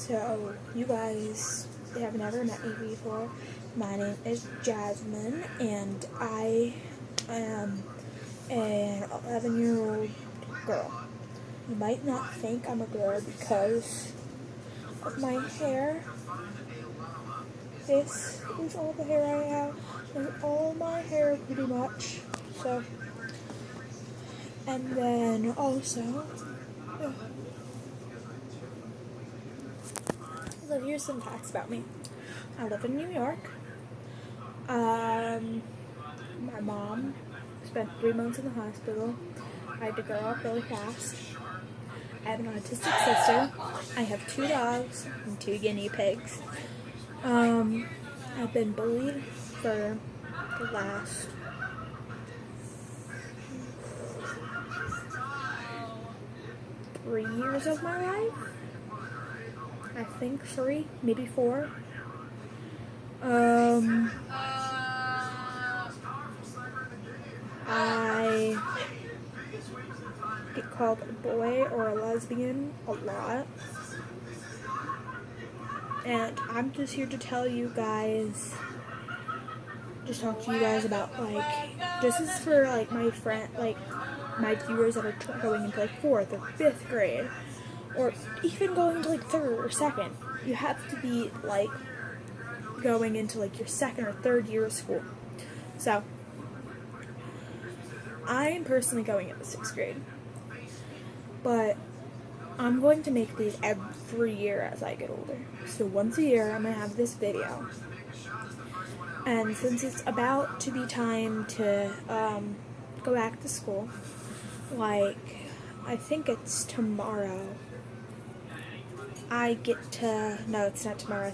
So, you guys have never met me before. My name is Jasmine, and I am an 11-year-old girl. You might not think I'm a girl because of my hair. This is all the hair I have, and all my hair pretty much. So, and then also, so here's some facts about me. I live in New York. My mom spent 3 months in the hospital. I had to grow up really fast. I have an autistic sister. I have 2 dogs and 2 guinea pigs. I've been bullied for the last 3 years of my life. I think 3, maybe 4. I get called a boy or a lesbian a lot. And I'm just here to tell you guys, just talk to you guys about, this is for, my friend, my viewers that are going into, 4th or 5th grade, or even going to, 3rd or 2nd. You have to be, going into, your 2nd or 3rd year of school. So, I am personally going into 6th grade, but I'm going to make these every year as I get older. So once a year, I'm going to have this video. And since it's about to be time to go back to school, I think it's tomorrow, no, it's not tomorrow,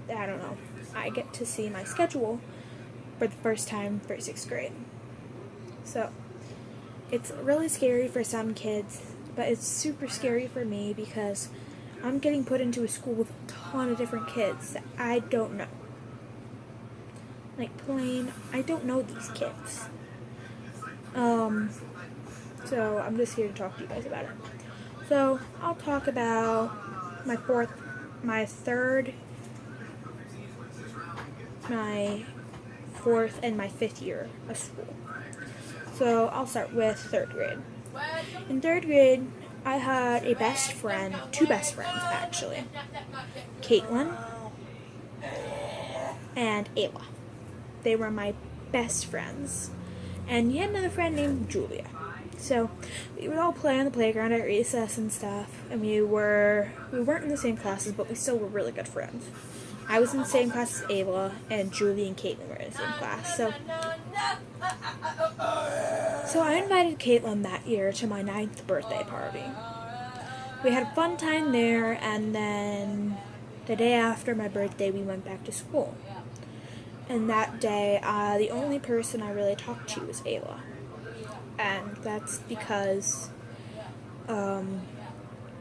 I don't know. I get to see my schedule for the first time for 6th grade. So, it's really scary for some kids, but it's super scary for me because I'm getting put into a school with a ton of different kids that I don't know. I don't know these kids. So I'm just here to talk to you guys about it. So I'll talk about my 4th and my 5th year of school. So I'll start with 3rd grade. In 3rd grade, I had a best friend, 2 best friends actually, Caitlin and Ayla. They were my best friends. And you had another friend named Julia. So we would all play on the playground at recess and stuff, and we weren't in the same classes, but we still were really good friends. I was in the same class as Ayla, and Julie and Caitlin were in the same class. So I invited Caitlin that year to my 9th birthday party. We had a fun time there, and then the day after my birthday, we went back to school. And that day, the only person I really talked to was Ayla. And that's because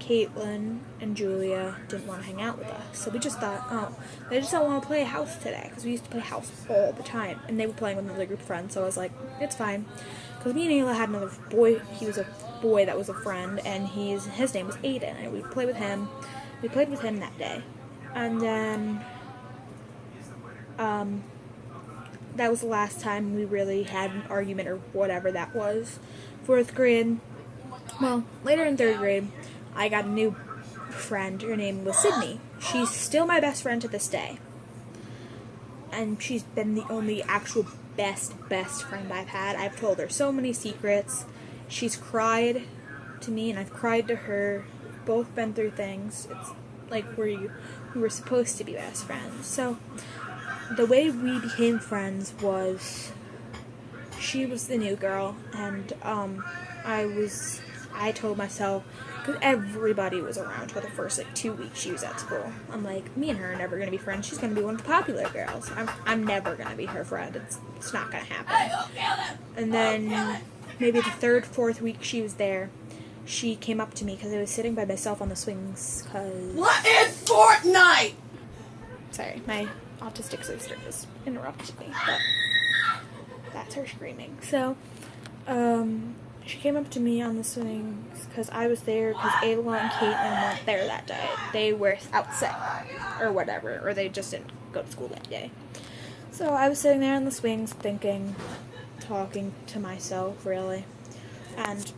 Caitlin and Julia didn't want to hang out with us. So we just thought, they just don't want to play house today, because we used to play house all the time. And they were playing with another group of friends, so I was like, it's fine. Because me and Ayla had another boy, he was a boy that was a friend, and his name was Aiden, and we'd play with him. We played with him that day. And then, that was the last time we really had an argument or whatever that was. 4th grade, well, later in 3rd grade, I got a new friend. Her name was Sydney. She's still my best friend to this day. And she's been the only actual best friend I've had. I've told her so many secrets. She's cried to me, and I've cried to her. Both been through things. It's like we were supposed to be best friends. So, the way we became friends was, she was the new girl, and I told myself, because everybody was around for the first 2 weeks she was at school. I'm like, me and her are never going to be friends. She's going to be one of the popular girls. I'm never going to be her friend. It's not going to happen. And then maybe the 3rd, 4th week she was there, she came up to me because I was sitting by myself on the swings. What is Fortnite? Sorry, my autistic sister just interrupted me, but that's her screaming. So, she came up to me on the swings because I was there because Ayla and Caitlin weren't there that day. They were out sick or whatever, or they just didn't go to school that day. So I was sitting there on the swings thinking, talking to myself, really. And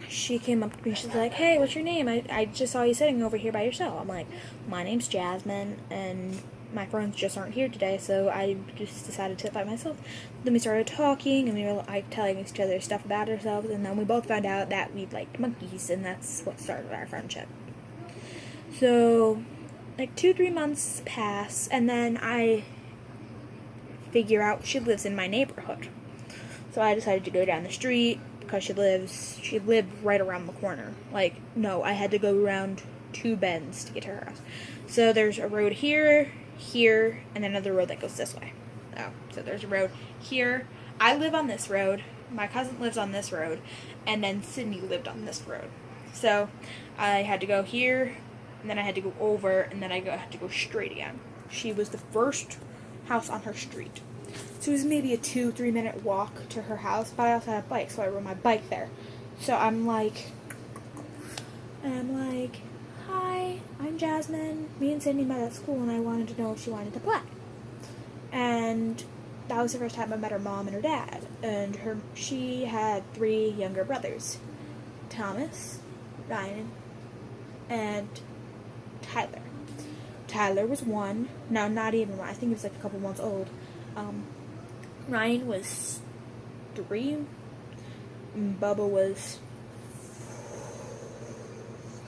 she came up to me, she's like, hey, what's your name? I just saw you sitting over here by yourself. I'm like, my name's Jasmine, and my friends just aren't here today, so I just decided to sit by myself. Then we started talking, and we were like telling each other stuff about ourselves, and then we both found out that we liked monkeys, and that's what started our friendship. So, like 2-3 months pass, and then I figure out she lives in my neighborhood. So I decided to go down the street because she lived right around the corner. Like, no, I had to go around 2 bends to get to her house. So there's a road here, and another road that goes this way. Oh, so there's a road here. I live on this road. My cousin lives on this road, and then Sydney lived on this road. So I had to go here, and then I had to go over, and then I had to go straight again. She was the first house on her street. So it was maybe a 2-3 minute walk to her house, but I also had a bike, so I rode my bike there. So I'm like, hi, I'm Jasmine. Me and Sydney met at school, and I wanted to know if she wanted to play. And that was the first time I met her mom and her dad. And she had 3 younger brothers, Thomas, Ryan, and Tyler. Tyler was 1. No, not even 1. I think he was like a couple months old. Ryan was 3. And Bubba was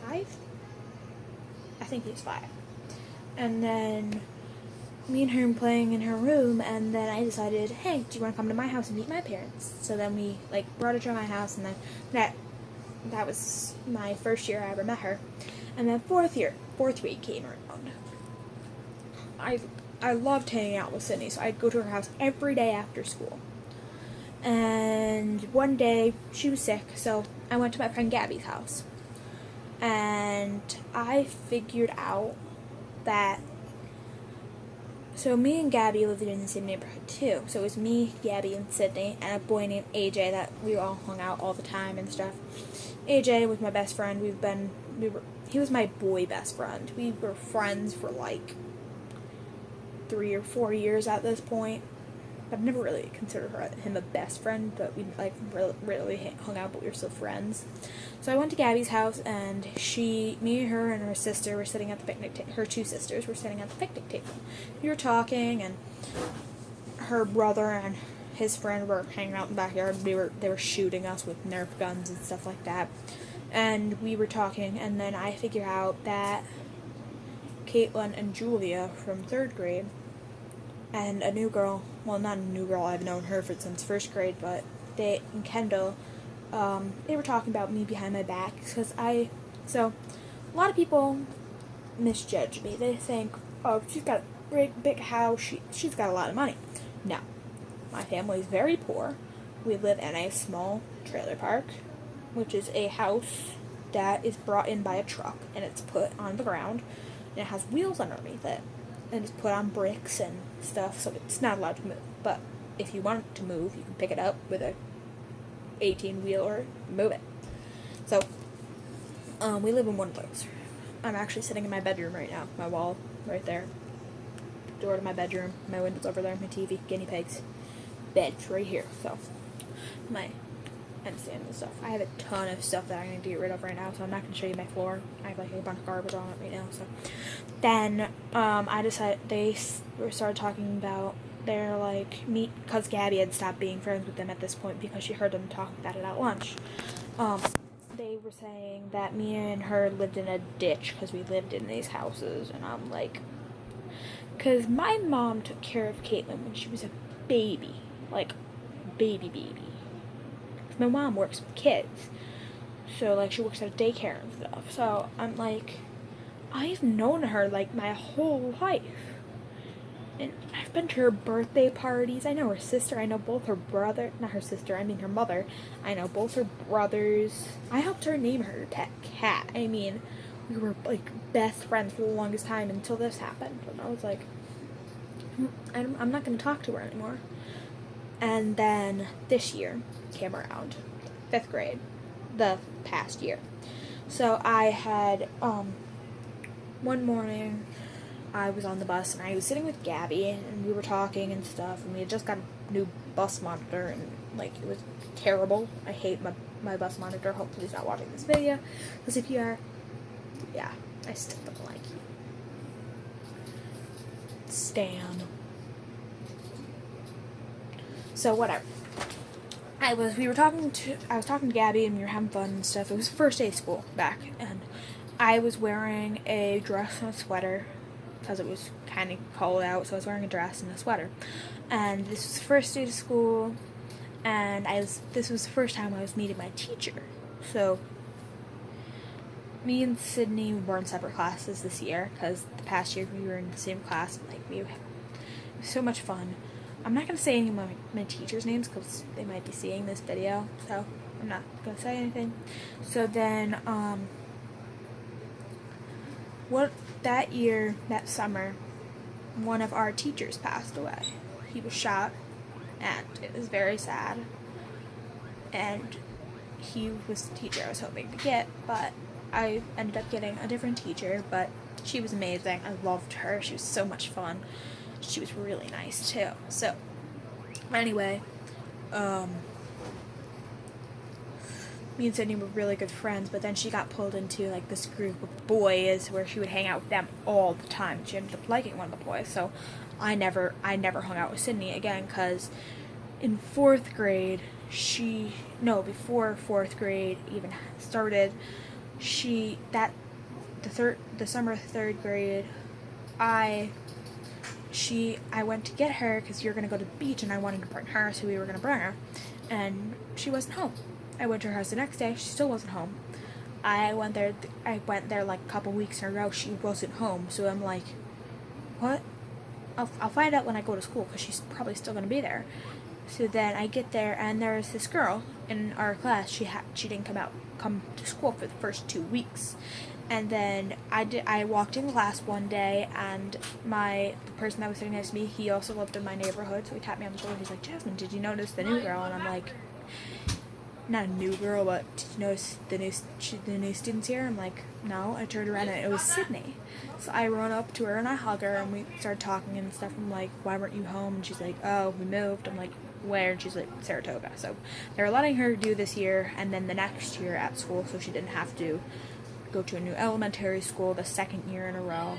5. I think he was 5. And then me and her playing in her room, and then I decided, hey, do you want to come to my house and meet my parents? So then we brought her to my house, and then that was my first year I ever met her. And then fourth grade came around. I loved hanging out with Sydney, so I'd go to her house every day after school. And one day, she was sick, so I went to my friend Gabby's house. And I figured out that, so me and Gabby lived in the same neighborhood too. So it was me, Gabby, and Sydney, and a boy named AJ that we all hung out all the time and stuff. AJ was my best friend. He was my boy best friend. We were friends for 3 or 4 years at this point. I've never really considered him a best friend, but we really hung out, but we were still friends. So I went to Gabby's house, and me, her, and her sister were sitting at the picnic table. Her 2 sisters were sitting at the picnic table. We were talking, and her brother and his friend were hanging out in the backyard. They were shooting us with Nerf guns and stuff like that. And we were talking, and then I figured out that Caitlin and Julia from 3rd grade and a new girl, well, not a new girl, I've known her since 1st grade, but they and Kendall, they were talking about me behind my back, so a lot of people misjudge me. They think, oh, she's got a big house, she's got a lot of money. No, my family is very poor. We live in a small trailer park, which is a house that is brought in by a truck, and it's put on the ground, and it has wheels underneath it, and it's put on bricks and stuff, so it's not allowed to move. But if you want it to move, you can pick it up with a 18-wheeler and move it. So, we live in one of those. I'm actually sitting in my bedroom right now. My wall right there. Door to my bedroom. My window's over there. My TV. Guinea pigs. Bed's right here. So, my nightstand and stuff. I have a ton of stuff that I need to get rid of right now, so I'm not going to show you my floor. I have a bunch of garbage on it right now. So then I decided they started talking about me, because Gabby had stopped being friends with them at this point because she heard them talk about it at lunch. They were saying that me and her lived in a ditch because we lived in these houses, and I'm like, because my mom took care of Caitlin when she was a baby, baby. My mom works with kids, so she works at a daycare and stuff. So I'm like, I've known her my whole life, and I've been to her birthday parties. I know her sister. I know both her brother. Not her sister. I mean her mother. I know both her brothers. I helped her name her cat. I mean, we were best friends for the longest time until this happened, and I was like, I'm not going to talk to her anymore. And then this year came around, 5th grade, the past year. So I had, one morning, I was on the bus and I was sitting with Gabby and we were talking and stuff, and we had just got a new bus monitor and, like, it was terrible. I hate my bus monitor. Hopefully he's not watching this video, because if you are, yeah, I still don't like you. Stan. So whatever. I was talking to Gabby and we were having fun and stuff. It was the first day of school back, and I was wearing a dress and a sweater because it was kind of cold out, so I was wearing a dress and a sweater. And this was the first day of school, and this was the first time I was meeting my teacher. So me and Sydney were in separate classes this year because the past year we were in the same class. Like, it was so much fun. I'm not going to say any of my teachers' names because they might be seeing this video, so I'm not going to say anything. So then, that summer, one of our teachers passed away. He was shot, and it was very sad. And he was the teacher I was hoping to get, but I ended up getting a different teacher, but she was amazing. I loved her. She was so much fun. She was really nice too. So anyway, me and Sydney were really good friends, but then she got pulled into, like, this group of boys where she would hang out with them all the time. She ended up liking one of the boys, so I never hung out with Sydney again, because in 4th grade, before 4th grade even started, the summer of 3rd grade, I went to get her because you were going to go to the beach and I wanted to bring her, so we were going to bring her, and she wasn't home. I went to her house the next day, she still wasn't home. I went there like a couple weeks in a row, she wasn't home, so I'm like, what? I'll find out when I go to school because she's probably still going to be there. So then I get there and there's this girl in our class, she didn't come to school for the first 2 weeks. And then I walked in class one day, and the person that was sitting next to me, he also lived in my neighborhood, so he tapped me on the shoulder. He's like, Jasmine, did you notice the new girl? And I'm like, not a new girl, but did you notice the new students here? I'm like, no. I turned around and it was Sydney. So I run up to her and I hug her and we started talking and stuff. I'm like, why weren't you home? And she's like, oh, we moved. I'm like, where? And she's like, Saratoga. So they're letting her do this year and then the next year at school, so she didn't have to go to a new elementary school the 2nd year in a row.